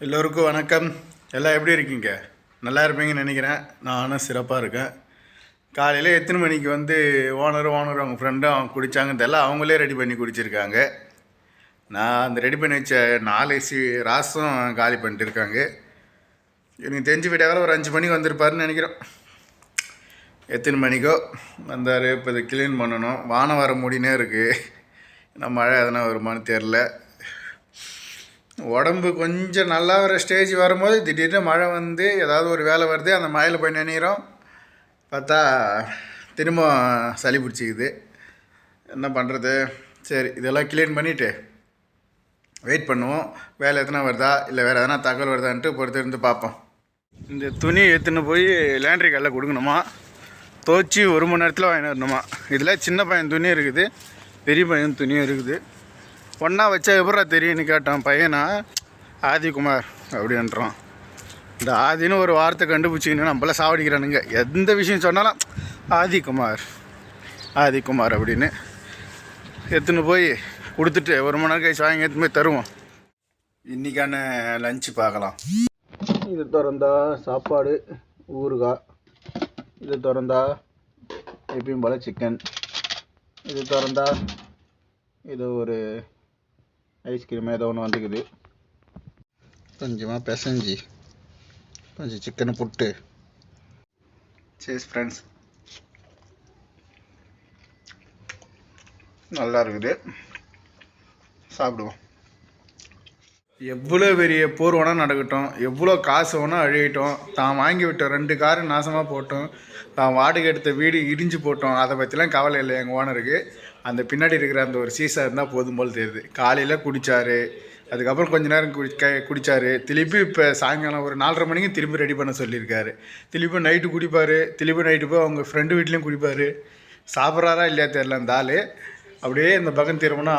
எல்லோருக்கும் வணக்கம். எல்லாம் எப்படி இருக்கீங்க? நல்லா இருப்பீங்கன்னு நினைக்கிறேன். நானும் சிறப்பாக இருக்கேன். காலையில் எத்தனை மணிக்கு வந்து ஓனர் அவங்க ஃப்ரெண்டும் அவங்க குடித்தாங்க தெரியல, அவங்களே ரெடி பண்ணி குடிச்சிருக்காங்க. நான் அந்த ரெடி பண்ணி வச்ச 4 ராசம் காலி பண்ணிட்டு இருக்காங்க. எனக்கு தெரிஞ்சு விட்டாக்கால ஒரு 5 மணிக்கு வந்திருப்பாருன்னு நினைக்கிறோம். எத்தனை மணிக்கோ வந்தார். இப்போ இதை க்ளீன் பண்ணணும். வானம் வர முடினே இருக்குது. நம்ம மழை எதனா வருமானு தெரில. உடம்பு கொஞ்சம் நல்லா வர ஸ்டேஜ் வரும்போது திடீர்னு மழை வந்து ஏதாவது ஒரு வேலை வருது, அந்த மழையில் போய் நினைக்கிறோம். பார்த்தா திரும்ப சளி பிடிச்சிக்குது. என்ன பண்ணுறது? சரி, இதெல்லாம் க்ளீன் பண்ணிவிட்டு வெயிட் பண்ணுவோம். வேலை எத்தனை வருதா இல்லை வேறு எதனா தகவல் வருதான்ட்டு பொறுத்து இருந்து பார்ப்போம். இந்த துணி எடுத்துன்னு போய் லேண்ட்ரி கல்லில் கொடுக்கணுமா, துவச்சி 1 மணி நேரத்தில் வாங்கி வரணுமா. இதில் சின்ன பையன் துணி இருக்குது, பெரிய பையன் துணியும் இருக்குது. ஒன்றா வச்சா எப்படா தெரியும்னு கேட்டான் பையனா. ஆதிகுமார் அப்படின்றான். இந்த ஆதின்னு ஒரு வார்த்தை கண்டுபிடிச்சிக்கின்னு நம்மளாம் சாவடிக்கிறானுங்க. எந்த விஷயம் சொன்னாலும் ஆதிகுமார் ஆதிகுமார் அப்படின்னு எடுத்துன்னு போய் கொடுத்துட்டு 1 மணி நேரம் கழிச்சு வாங்கி எடுத்துன்னு போய் தருவோம். இன்றைக்கான லஞ்சு பார்க்கலாம். இது திறந்தா சாப்பாடு ஊறுகாய், இது திறந்தா எப்பயும் போல் சிக்கன், இது திறந்தா இது ஒரு ஐஸ்கிரீம் ஏதோ ஒன்று வந்துக்குது. கொஞ்சமாக பிசைஞ்சி கொஞ்சம் சிக்கனை புட்டு. சேஸ் ஃப்ரெண்ட்ஸ், நல்லா இருக்குது, சாப்பிடுவோம். எவ்வளோ பெரிய போர் வேணால் நடக்கட்டும், எவ்வளோ காசு வேணால் அழியட்டும், தான் வாங்கி விட்ட 2 காரு நாசமாக போட்டோம், தான் வாடகை எடுத்த வீடு இடிஞ்சு போட்டோம், அதை பற்றிலாம் கவலை இல்லை எங்கள் ஓனருக்கு. அந்த பின்னாடி இருக்கிற அந்த ஒரு சீசா இருந்தால் போதும் போல் தெரியுது. காலையில் குடித்தார், அதுக்கப்புறம் கொஞ்ச நேரம் குடித்தார், திருப்பி இப்போ சாயங்காலம் ஒரு 4:30 மணிக்கு திரும்பி ரெடி பண்ண சொல்லியிருக்காரு. திருப்பி நைட்டு குடிப்பார், திருப்பி நைட்டு போய் அவங்க ஃப்ரெண்டு வீட்லேயும் குடிப்பார். சாப்பிட்றாரா இல்லையா தெரில அந்த ஆள். அப்படியே இந்த பக்கம் திரும்பினா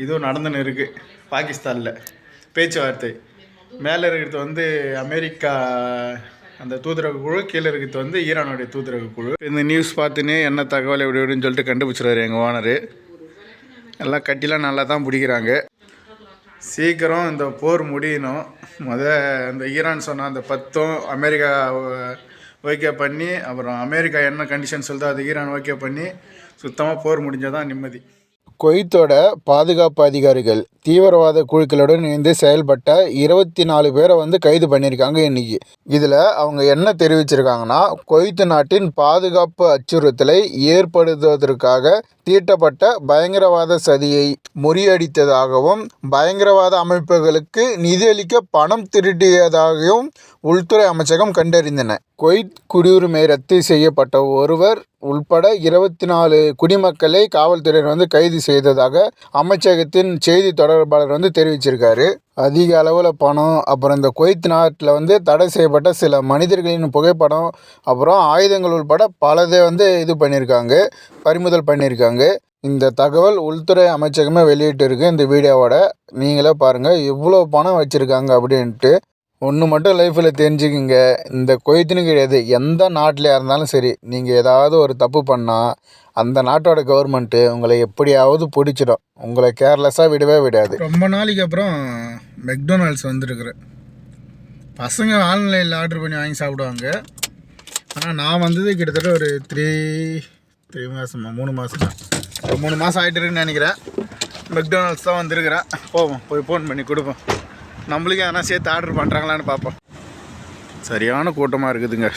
இதுவும் நடந்துன்னு இருக்குது. பாகிஸ்தானில் பேச்சுவார்த்தை. மேலே இருக்கிறது வந்து அமெரிக்கா அந்த தூதரக குழு, கீழே இருக்கிறது வந்து ஈரானுடைய தூதரக குழு. இந்த நியூஸ் பார்த்துன்னு என்ன தகவல் எப்படி எப்படின்னு சொல்லிட்டு கண்டுபிடிச்சிடுவார் எங்கள் ஓனர். எல்லாம் கட்டிலாம் நல்லா தான் பிடிக்கிறாங்க. சீக்கிரம் இந்த போர் முடியணும். இந்த ஈரான் சொன்ன அந்த 10 அமெரிக்கா ஓகே பண்ணி, அப்புறம் அமெரிக்கா என்ன கண்டிஷன் சொல்லுதோ அது ஈரான் ஓகே பண்ணி சுத்தமாக போர் முடிஞ்சால் தான் நிம்மதி. குவைத்தோட பாதுகாப்பு அதிகாரிகள் தீவிரவாத குழுக்களுடன் இணைந்து செயல்பட்ட 24 பேரை வந்து கைது பண்ணியிருக்காங்க இன்னைக்கு. இதில் அவங்க என்ன தெரிவிச்சிருக்காங்கன்னா, குவைத் நாட்டின் பாதுகாப்பு அச்சுறுத்தலை ஏற்படுத்துவதற்காக தீட்டப்பட்ட பயங்கரவாத சதியை முறியடித்ததாகவும், பயங்கரவாத அமைப்புகளுக்கு நிதியளிக்க பணம் திருடியதாகவும் உள்துறை அமைச்சகம் கண்டறிந்தன. குவைத் குடியுரிமை ரத்து செய்யப்பட்ட ஒருவர் உள்பட 24 குடிமக்களை காவல்துறையினர் வந்து கைது செய்ததாக அமைச்சகத்தின் செய்தி தொடர்பாளர் வந்து தெரிவிச்சிருக்காரு. அதிக அளவில் பணம், அப்புறம் இந்த குவைத் நாட்டில் வந்து தடை செய்யப்பட்ட சில மனிதர்களின் புகைப்படம், அப்புறம் ஆயுதங்கள் உள்பட பலதை வந்து இது பண்ணியிருக்காங்க, பறிமுதல் பண்ணியிருக்காங்க. இந்த தகவல் உள்துறை அமைச்சகமே வெளியிட்டு இருக்கு. இந்த வீடியோவோட நீங்களே பாருங்கள் எவ்வளோ பணம் வச்சுருக்காங்க அப்படின்ட்டு. ஒன்று மட்டும் லைஃப்பில் தெரிஞ்சுக்கிங்க, இந்த குவைத்துன்னு கிடையாது, எந்த நாட்டிலையா இருந்தாலும் சரி, நீங்கள் ஏதாவது ஒரு தப்பு பண்ணால் அந்த நாட்டோட கவர்மெண்ட்டு உங்களை எப்படியாவது பிடிச்சிடும். உங்களை கேர்லெஸ்ஸாக விடவே விடாது. ரொம்ப நாளைக்கு அப்புறம் மெக்டொனால்ட்ஸ் வந்துருக்குறேன். பசங்க ஆன்லைனில் ஆர்டர் பண்ணி வாங்கி சாப்பிடுவாங்க. ஆனால் நான் வந்தது கிட்டத்தட்ட ஒரு 3 மாதமா 3 மாதம் தான், ஒரு 3 மாதம் ஆகிட்டுருக்குன்னு நினைக்கிறேன். மெக்டொனால்ட்ஸ் தான் வந்திருக்கிறேன். போய் ஃபோன் பண்ணி கொடுப்போம். நம்மளுக்கு எதனா சேர்த்து ஆர்டர் பண்ணுறாங்களான்னு பார்ப்போம். சரியான கூட்டமாக இருக்குதுங்க.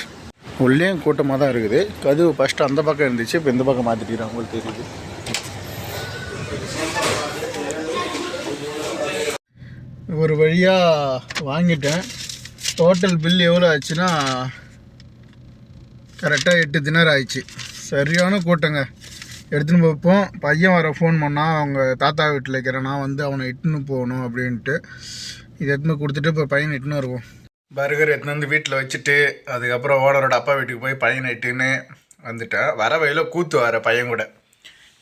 உள்ளேயும் கூட்டமாக தான் இருக்குது. கதவு ஃபஸ்ட்டு அந்த பக்கம் இருந்துச்சு, இப்போ இந்த பக்கம் மாற்றிட்டுறாங்க. உங்களுக்கு தெரியுது. ஒரு வழியாக வாங்கிட்டேன். டோட்டல் பில் எவ்வளோ ஆச்சுன்னா கரெக்டாக 8 தினார் ஆயிடுச்சு. சரியான கூட்டங்க. எடுத்துன்னு போப்போம். பையன் வர ஃபோன் பண்ணால் அவங்க தாத்தா வீட்டில் இருக்கிறேன், நான் வந்து அவனை இட்டுன்னு போகணும் அப்படின்ட்டு. இதை எடுத்துன்னு கொடுத்துட்டு இப்போ பையனை இட்டுன்னு வருவோம். பர்கர் எடுத்துன்னு வந்து வீட்டில் வச்சுட்டு அதுக்கப்புறம் ஓனரோட அப்பா வீட்டுக்கு போய் பையனை இட்டுன்னு வந்துட்டேன். வர வழியில் கூத்து வர பையன் கூட.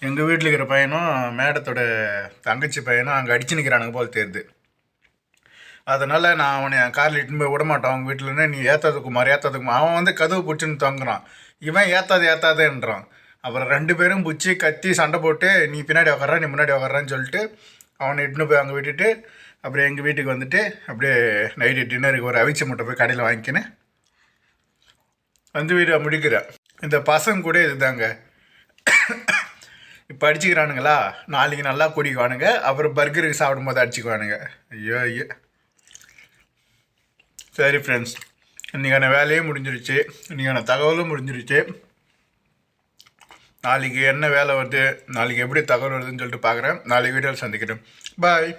எங்கள் வீட்டில் இருக்கிற பையனும் மேடத்தோட தங்கச்சி பையனும் அங்கே அடிச்சு நிற்கிறானுங்க போல் தெரியுது. அதனால் நான் அவனை காரில் இட்டுன்னு போய் விடமாட்டான். அவங்க வீட்டிலன்னு நீ ஏற்றாதுக்குமார் அவன் வந்து கதவு பிடிச்சின்னு தொங்குறான். இவன் ஏற்றாதேன்றான். அப்புறம் 2 பேரும் பிடிச்சி கத்தி சண்டை போட்டு, நீ பின்னாடி உக்கார நீ முன்னாடி உக்காரான்னு சொல்லிட்டு அவனை இட்டுன்னு போய் அங்கே விட்டுட்டு அப்புறம் எங்கள் வீட்டுக்கு வந்துட்டு அப்படியே நைட்டு டின்னருக்கு ஒரு அவிச்ச முட்டை போய் கடையில் வாங்கிக்கின்னு வந்து வீடியோ முடிக்கிறேன். இந்த பசங்க கூட இதுதாங்க, இப்போ அடிச்சுக்கிறானுங்களா, நாளைக்கு நல்லா குடிக்குவானுங்க, அப்புறம் பர்கருக்கு சாப்பிடும் போது அடிச்சுக்குவானுங்க. ஐயோ ஐயோ. சரி ஃப்ரெண்ட்ஸ், இன்றைக்கான வேலையும் முடிஞ்சிருச்சு, இன்றைக்கான தகவலும் முடிஞ்சிருச்சு. நாளைக்கு என்ன வேலை வருது, நாளைக்கு எப்படி தகவல் வருதுன்னு சொல்லிட்டு பார்க்குறேன். நாளைக்கு வீடியோவில் சந்திக்கிறேன். பாய்.